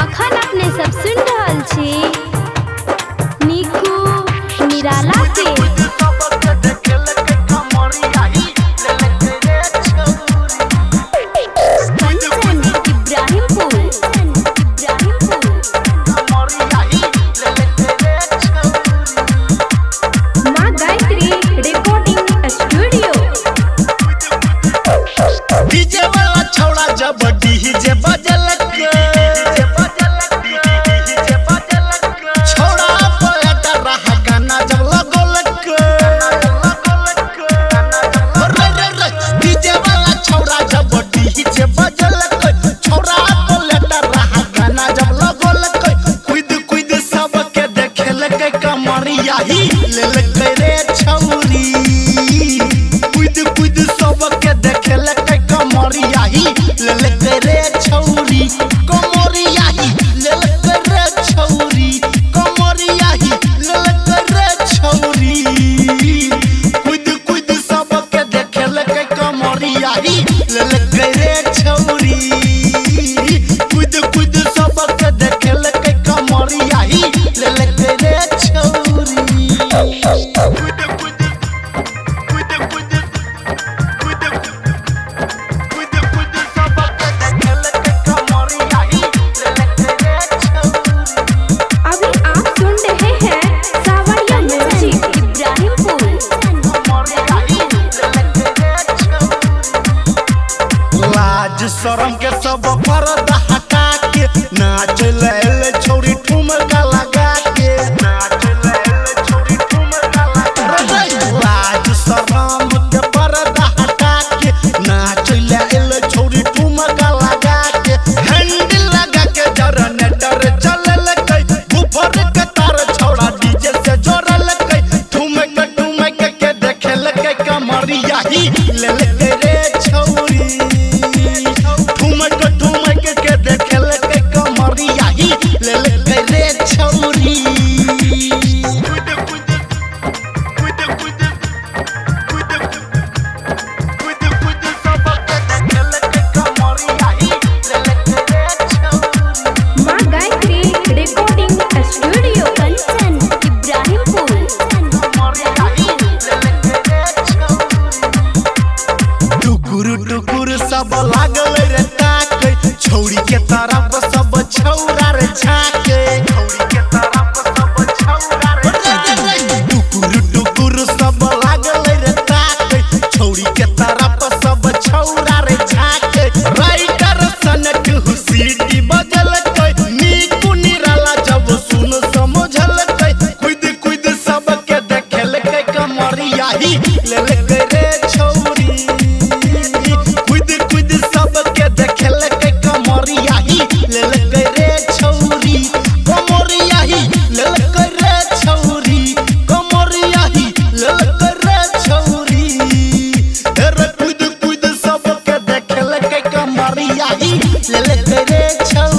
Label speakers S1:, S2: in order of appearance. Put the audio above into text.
S1: अखन अपने सब सुन रहल छी निकू निराला के कंचन इब्राहिमपुर माँ गायत्री रिकॉर्डिंग स्टूडियो।
S2: डीजे वाला छौड़ा जब डीजे बजलक छौड़ा पलट रहा गाना जब लगोलक डीजे वाला छौड़ा जब डीजे बजलक छौड़ा पलट रहा गाना जब लगोलक कुद कुद सबके देखेलक कमरिया ही लेलक रे छौरी कुद कुद सबके देखेलक कमरिया ही लेलक रे छौरी कमरिया ही लेलक रे छौरी कमरिया ही लेलक रे छौरी कुद कुद सबके देखेलक कमरिया ही लेलक रे छौरी कुद कुद सबके देखेलक कमरिया ही लेलक रे छौरी
S1: अभी आप सुन रहे हैं सावरिया म्यूजिक इब्राहिमपुर।
S2: लाज शरम के सब पर्दा हटा के नाच ले छौरी ठुमका लगा के नाच ले छौरी ठुमका लगा के लाज शरम के पर्दा हटा के नाच ले छौरी ठुमका लगा के हैंडल लगा के जनरेटर चलल कई बुफर के तार छौड़ा डीजे से जोड़ल कई ठुमक ठुमक के देखेल के कमरिया ही ले रे छौरी ठुमक ठुमक के देखेल के कमरिया ही ले रे छौरी
S1: माँ गायत्री रिकॉर्डिंग स्टूडियो कंचन इब्राहिमपुर।
S2: टुकुर टुकुर सब लागल रे ताके छौरी के तरफ सब छौरा रे छाके छौरी के तरफ सब छौरा रे छाके टुकुर टुकुर सब लागल रे ताके छौरी के तरफ सब छौरा रे छाके राइटर सनक हुसीटी बजल कई नीकू निराला जब सुन समझल कई खुद खुद सबके देखेल के कमरिया ही लेलक रे छौरी खुद खुद सबके देखेल के कमरिया ही लेलक रे छौरी कमरिया ही लेलक रे छौरी कमरिया ही लेलक रे छौरी रे खुद खुद सबके देखेल के कमरिया ही लेलक रे छौरी।